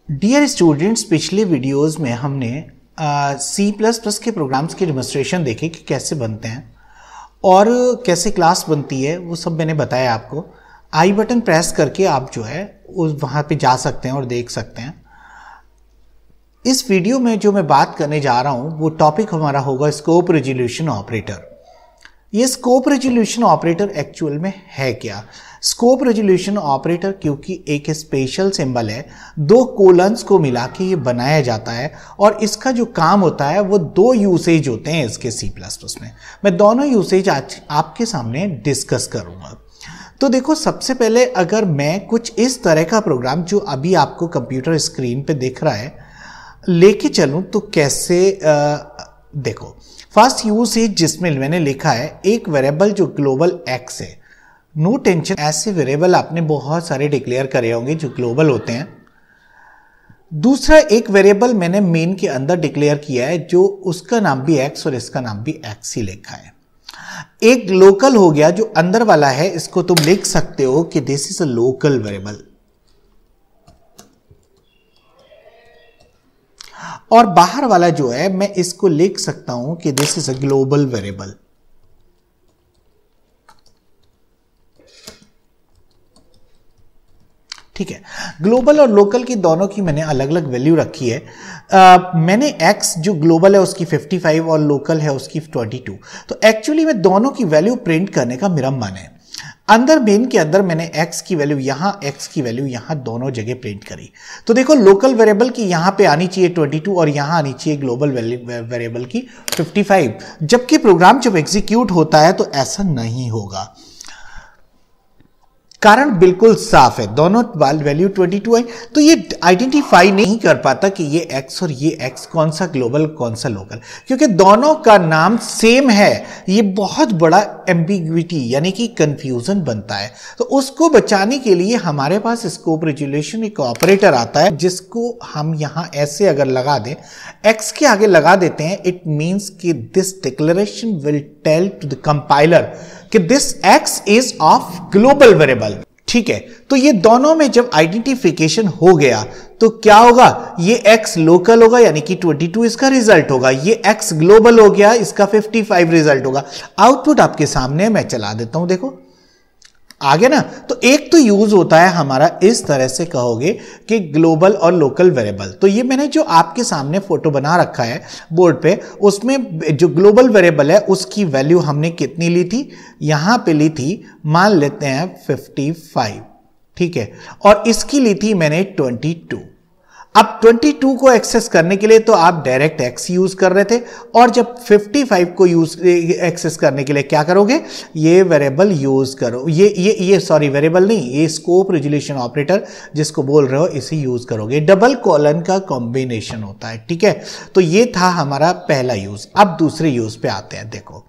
Dear students, पिछले videos में हमने C++ के प्रोग्राम्स की डेमोन्स्ट्रेशन देखे कि कैसे बनते हैं और कैसे क्लास बनती है, वो सब मैंने बताया आपको। आई बटन प्रेस करके आप जो है उस वहाँ पे जा सकते हैं और देख सकते हैं। इस वीडियो में जो मैं बात करने जा रहा हूँ वो टॉपिक हमारा होगा स्कोप रेजोल्यूशन ऑपरेटर। ये स्कोप रेजोल्यूशन ऑपरेटर एक्चुअल में है क्या? स्कोप रेजोल्यूशन ऑपरेटर क्योंकि एक स्पेशल सिंबल है, दो कोलन्स को मिला के ये बनाया जाता है और इसका जो काम होता है वो दो यूसेज होते हैं इसके C++ में। मैं दोनों यूसेज आज आपके सामने डिस्कस करूंगा। तो देखो, सबसे पहले अगर मैं कुछ इस तरह का प्रोग्राम जो अभी आपको कंप्यूटर स्क्रीन पे दिख रहा है लेके चलूं तो कैसे देखो, फर्स्ट यूसेज जिसमें मैंने लिखा है एक वेरिएबल जो ग्लोबल एक्स है। नो टेंशन, ऐसे वेरिएबल आपने बहुत सारे डिक्लेयर करे होंगे जो ग्लोबल होते हैं। दूसरा एक वेरिएबल मैंने मेन के अंदर डिक्लेयर किया है जो उसका नाम भी एक्स और इसका नाम भी एक्स ही लिखा है। एक लोकल हो गया जो अंदर वाला है, इसको तुम लिख सकते हो कि this is a local variable. और बाहर वाला जो है मैं इसको लिख सकता हूं कि this is a global variable. ठीक है, ग्लोबल और लोकल की दोनों की मैंने अलग अलग वैल्यू रखी है। मैंने x जो ग्लोबल है उसकी 55 और लोकल है उसकी 22। तो एक्चुअली में दोनों की वैल्यू प्रिंट करने का मेरा मन है। अंदर मेन के अंदर मैंने x की वैल्यू यहां, x की वैल्यू यहां दोनों जगह प्रिंट करी। तो देखो, लोकल वेरिएबल की यहां पे आनी चाहिए 22 और यहां आनी चाहिए ग्लोबल वेरिएबल की 55। जबकि प्रोग्राम जब एग्जीक्यूट होता है तो ऐसा नहीं होगा। कारण बिल्कुल साफ है, दोनों वैल्यू 22 है तो ये आइडेंटिफाई नहीं कर पाता कि ये x और ये x कौन सा ग्लोबल कौन सा लोकल, क्योंकि दोनों का नाम सेम है। ये बहुत बड़ा एम्बिग्विटी यानी कि कंफ्यूजन बनता है। तो उसको बचाने के लिए हमारे पास स्कोप रेजोल्यूशन एक ऑपरेटर आता है जिसको हम यहां ऐसे अगर लगा दें, x के आगे लगा देते हैं, इट मींस कि this declaration will tell to the compiler कि this x is of global variable. ठीक है, तो ये दोनों में जब आइडेंटिफिकेशन हो गया तो क्या होगा, ये x लोकल होगा यानी कि 22 इसका रिजल्ट होगा, ये x ग्लोबल हो गया इसका 55 रिजल्ट होगा। आउटपुट आपके सामने मैं चला देता हूं, देखो आ गया ना। तो एक तो यूज होता है हमारा इस तरह से कहोगे कि ग्लोबल और लोकल वेरिएबल। तो ये मैंने जो आपके सामने फोटो बना रखा है बोर्ड पे, उसमें जो ग्लोबल वेरिएबल है उसकी वैल्यू हमने कितनी ली थी, यहां पे ली थी, मान लेते हैं 55। ठीक है, और इसकी ली थी मैंने 22। अब 22 को एक्सेस करने के लिए तो आप डायरेक्ट x यूज कर रहे थे, और जब 55 को एक्सेस करने के लिए क्या करोगे, ये वेरिएबल यूज करो, ये सॉरी वेरिएबल नहीं, ये स्कोप रेजोल्यूशन ऑपरेटर जिसको बोल रहे हो इसे यूज करोगे। डबल कॉलन का कॉम्बिनेशन होता है। ठीक है, तो ये था हमारा पहला यूज। अब दूसरे यूज पे आते हैं। देखो,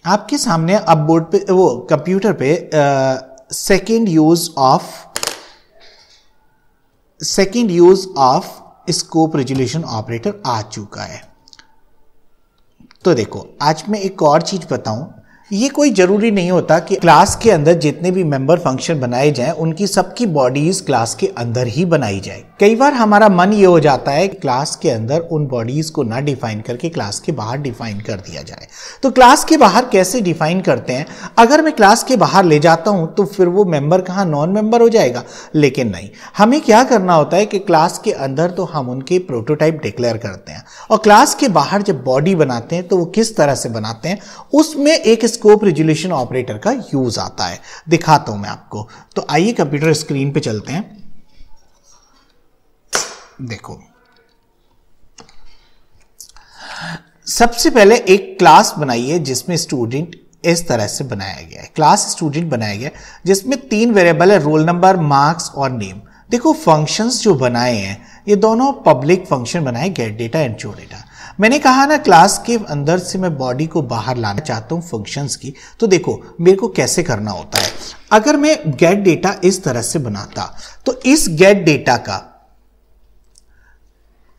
आपके सामने अब बोर्ड पे, वो कंप्यूटर पे second use of scope resolution operator आ चुका है। तो देखो, आज मैं एक और चीज बताऊं, ये कोई जरूरी नहीं होता कि क्लास के अंदर जितने भी मेंबर फंक्शन बनाए जाएं उनकी सबकी बॉडीज क्लास के अंदर ही बनाई जाए। कई बार हमारा मन ये हो जाता है कि क्लास के अंदर उन बॉडीज को ना डिफाइन करके क्लास के बाहर डिफाइन कर दिया जाए। तो क्लास के बाहर कैसे डिफाइन करते हैं? अगर मैं क्लास के बाहर ले जाता हूं तो फिर वो मेंबर कहां, नॉन मेंबर हो जाएगा। लेकिन नहीं, हमें क्या करना होता है कि क्लास के अंदर तो हम उनके प्रोटोटाइप डिक्लेयर करते हैं और क्लास के बाहर जब बॉडी बनाते हैं तो वो किस तरह से बनाते हैं, उसमें एक स्कोप रेजोल्यूशन ऑपरेटर का यूज आता है। दिखाता हूं मैं आपको। तो आइए कंप्यूटर स्क्रीन पे चलते हैं। देखो, सबसे पहले एक क्लास बनाइए जिसमें स्टूडेंट इस तरह से बनाया गया है। क्लास स्टूडेंट बनाया गया जिसमें 3 वेरिएबल है, रोल नंबर, मार्क्स और नेम। देखो, फंक्शंस जो बनाए हैं ये दोनों पब्लिक फंक्शन बनाए, gate data and show data. मैंने कहा ना, क्लास के अंदर से मैं बॉडी को बाहर लाना चाहता हूं फंक्शंस की। तो देखो मेरे को कैसे करना होता है। अगर मैं गेट डेटा इस तरह से बनाता तो इस गेट डेटा का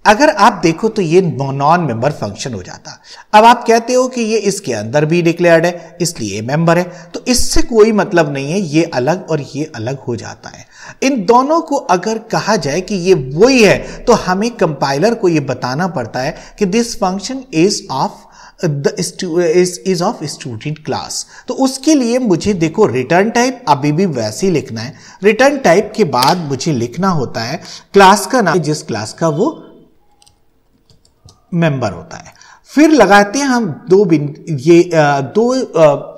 अगर आप देखो तो ये नॉन मेंबर फंक्शन हो जाता। अब आप कहते हो कि ये इसके अंदर भी डिक्लेयर्ड है इसलिए मेंबर है, तो इससे कोई मतलब नहीं है, ये अलग और ये अलग हो जाता है। इन दोनों को अगर कहा जाए कि ये वही है तो हमें कंपाइलर को ये बताना पड़ता है कि this function is of is of student class. तो उसके लिए मुझे देखो रिटर्न टाइप अभी भी वैसे ही लिखना है। रिटर्न टाइप के बाद मुझे लिखना होता है क्लास का नाम, जिस क्लास का वो मेंबर होता है। फिर लगाते हैं हम दो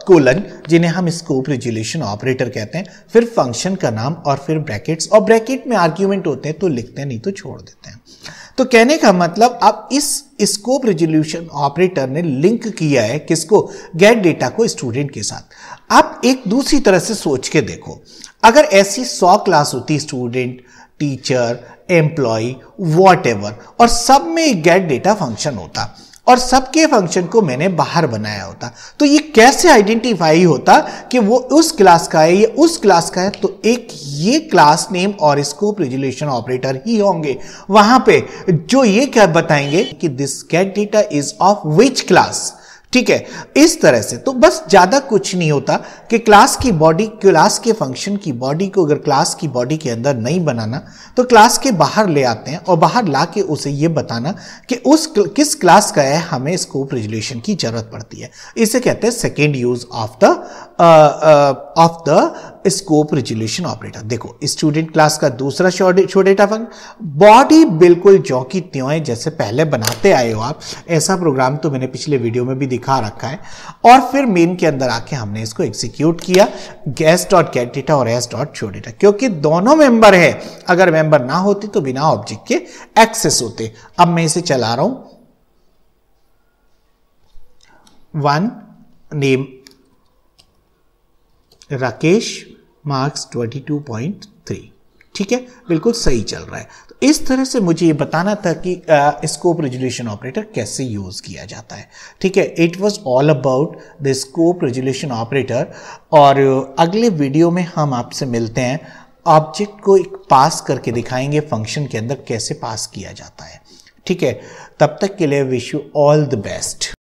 कोलन जिन्हें हम स्कोप रिजोल्यूशन ऑपरेटर कहते हैं, फिर फंक्शन का नाम और फिर ब्रैकेट्स, और ब्रैकेट में आर्ग्यूमेंट होते हैं तो लिखते हैं नहीं तो छोड़ देते हैं। तो कहने का मतलब अब इस स्कोप रिजोल्यूशन ऑपरेटर ने लिंक किया है किसको, गेट डेटा को स्टूडेंट के साथ। आप एक दूसरी तरह से सोच के देखो, अगर ऐसी 100 क्लास होती, स्टूडेंट, टीचर, एम्प्लॉय, वॉटएवर, और सब में एक गेट डेटा फंक्शन होता और सबके फंक्शन को मैंने बाहर बनाया होता, तो ये कैसे आइडेंटिफाई होता कि वो उस क्लास का है या उस क्लास का है। तो एक ये क्लास नेम और स्कोप रिजोल्यूशन ऑपरेटर ही होंगे वहां पे जो ये क्या बताएंगे कि this gate data is of which class. ठीक है, इस तरह से तो बस ज्यादा कुछ नहीं होता कि क्लास की बॉडी, क्लास के फंक्शन की बॉडी को अगर क्लास की बॉडी के अंदर नहीं बनाना तो क्लास के बाहर ले आते हैं और बाहर ला के उसे ये बताना कि किस क्लास का है हमें स्कोप रिजोल्यूशन की जरूरत पड़ती है। इसे कहते हैं second use of the scope resolution operator. देखो स्टूडेंट क्लास का दूसरा शो डेटा फंक्शन, बॉडी बिल्कुल ज्यों की त्यों है जैसे पहले बनाते आए हो आप, ऐसा प्रोग्राम तो मैंने पिछले वीडियो में भी दिखा रखा है। और फिर मेन के अंदर आके हमने इसको एग्जीक्यूट किया, s.get डेटा और s.show डेटा, क्योंकि दोनों मेंबर है, अगर मेंबर ना होते तो बिना ऑब्जेक्ट के एक्सेस होते। अब मैं इसे चला रहा हूं, वन नेम राकेश, मार्क्स 22.3, ठीक है, बिल्कुल सही चल रहा है। तो इस तरह से मुझे ये बताना था कि स्कोप रिजोल्यूशन ऑपरेटर कैसे यूज किया जाता है। ठीक है, it was all about the scope resolution operator. और अगले वीडियो में हम आपसे मिलते हैं, ऑब्जेक्ट को एक पास करके दिखाएंगे फंक्शन के अंदर कैसे पास किया जाता है। ठीक है, तब तक के लिए wish you all the best.